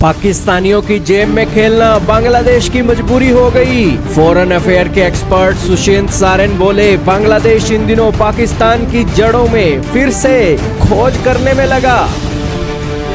पाकिस्तानियों की जेब में खेलना बांग्लादेश की मजबूरी हो गई। फॉरेन अफेयर के एक्सपर्ट सुशांत सारेन बोले, बांग्लादेश इन दिनों पाकिस्तान की जड़ों में फिर से खोज करने में लगा।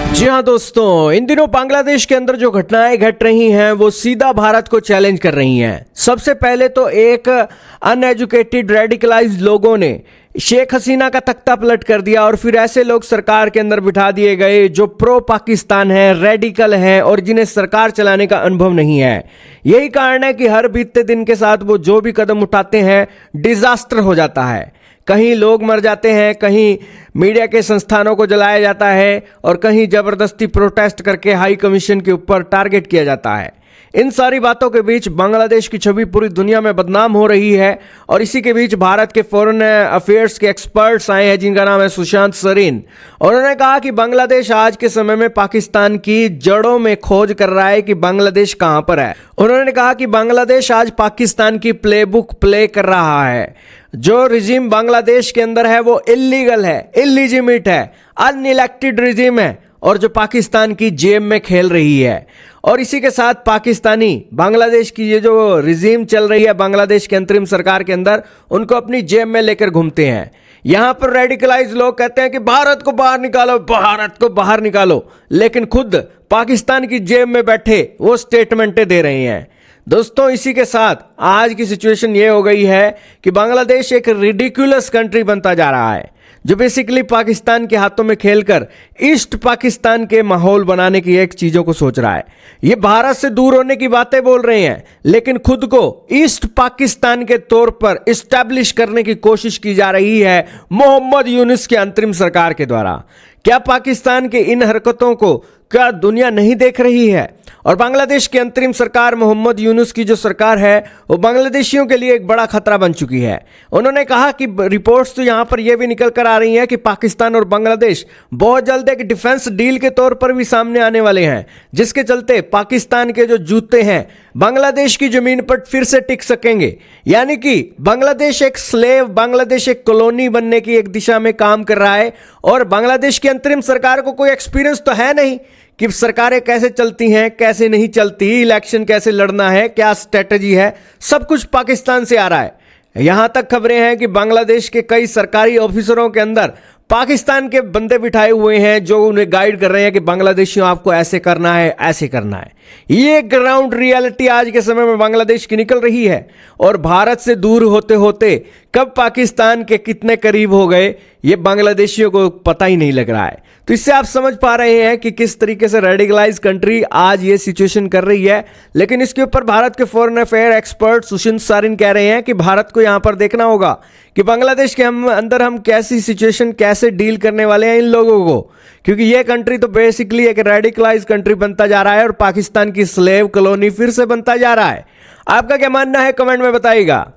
जी हाँ दोस्तों, इन दिनों बांग्लादेश के अंदर जो घटनाएं घट रही हैं वो सीधा भारत को चैलेंज कर रही हैं। सबसे पहले तो एक अनएजुकेटेड रेडिकलाइज्ड लोगों ने शेख हसीना का तख्ता पलट कर दिया और फिर ऐसे लोग सरकार के अंदर बिठा दिए गए जो प्रो पाकिस्तान है, रेडिकल है और जिन्हें सरकार चलाने का अनुभव नहीं है। यही कारण है कि हर बीतते दिन के साथ वो जो भी कदम उठाते हैं डिजास्टर हो जाता है। कहीं लोग मर जाते हैं, कहीं मीडिया के संस्थानों को जलाया जाता है और कहीं जबरदस्ती प्रोटेस्ट करके हाई कमीशन के ऊपर टारगेट किया जाता है। इन सारी बातों के बीच बांग्लादेश की छवि पूरी दुनिया में बदनाम हो रही है और इसी के बीच भारत के फॉरेन अफेयर्स के एक्सपर्ट्स आए हैं जिनका नाम है सुशांत सारेन। और उन्होंने कहा कि बांग्लादेश आज के समय में पाकिस्तान की जड़ों में खोज कर रहा है कि बांग्लादेश कहां पर है। उन्होंने कहा कि बांग्लादेश आज पाकिस्तान की प्लेबुक प्ले कर रहा है। जो रिजीम बांग्लादेश के अंदर है वो इलीगल है, इलीजिमिट है, अनइलेक्टेड रिजीम है और जो पाकिस्तान की जेब में खेल रही है। और इसी के साथ पाकिस्तानी बांग्लादेश की ये जो रिजीम चल रही है बांग्लादेश के अंतरिम सरकार के अंदर, उनको अपनी जेब में लेकर घूमते हैं। यहां पर रेडिकलाइज लोग कहते हैं कि भारत को बाहर निकालो, भारत को बाहर निकालो, लेकिन खुद पाकिस्तान की जेब में बैठे वो स्टेटमेंटें दे रहे हैं। दोस्तों, इसी के साथ आज की सिचुएशन ये हो गई है कि बांग्लादेश एक रिडिकुलस कंट्री बनता जा रहा है जो बेसिकली पाकिस्तान के हाथों में खेलकर ईस्ट पाकिस्तान के माहौल बनाने की एक चीजों को सोच रहा है। ये भारत से दूर होने की बातें बोल रहे हैं लेकिन खुद को ईस्ट पाकिस्तान के तौर पर इस्टेब्लिश करने की कोशिश की जा रही है मोहम्मद यूनुस के अंतरिम सरकार के द्वारा। क्या पाकिस्तान के इन हरकतों को क्या दुनिया नहीं देख रही है? और बांग्लादेश की अंतरिम सरकार मोहम्मद यूनुस की जो सरकार है वो बांग्लादेशियों के लिए एक बड़ा खतरा बन चुकी है। उन्होंने कहा कि रिपोर्ट्स तो यहां पर यह भी निकल कर आ रही हैं कि पाकिस्तान और बांग्लादेश बहुत जल्द एक डिफेंस डील के तौर पर भी सामने आने वाले हैं, जिसके चलते पाकिस्तान के जो जूते हैं बांग्लादेश की जमीन पर फिर से टिक सकेंगे। यानी कि बांग्लादेश एक स्लेव, बांग्लादेश एक कॉलोनी बनने की एक दिशा में काम कर रहा है। और बांग्लादेश की अंतरिम सरकार को कोई एक्सपीरियंस तो है नहीं कि सरकारें कैसे चलती हैं, कैसे नहीं चलती, इलेक्शन कैसे लड़ना है, क्या स्ट्रेटजी है, सब कुछ पाकिस्तान से आ रहा है। यहां तक खबरें हैं कि बांग्लादेश के कई सरकारी ऑफिसरों के अंदर पाकिस्तान के बंदे बिठाए हुए हैं जो उन्हें गाइड कर रहे हैं कि बांग्लादेशियों आपको ऐसे करना है, ऐसे करना है। ये ग्राउंड रियलिटी आज के समय में बांग्लादेश की निकल रही है और भारत से दूर होते होते कब पाकिस्तान के कितने करीब हो गए ये बांग्लादेशियों को पता ही नहीं लग रहा है। तो इससे आप समझ पा रहे हैं कि किस तरीके से रेडिकलाइज कंट्री आज ये सिचुएशन कर रही है। लेकिन इसके ऊपर भारत के foreign affair expert Sushant Soren कह रहे हैं कि भारत को यहां पर देखना होगा कि बांग्लादेश के अंदर हम कैसी सिचुएशन कैसे डील करने वाले हैं इन लोगों को, क्योंकि ये कंट्री तो बेसिकली एक रेडिकलाइज कंट्री बनता जा रहा है और पाकिस्तान की स्लेव कॉलोनी फिर से बनता जा रहा है। आपका क्या मानना है कमेंट में बताइएगा।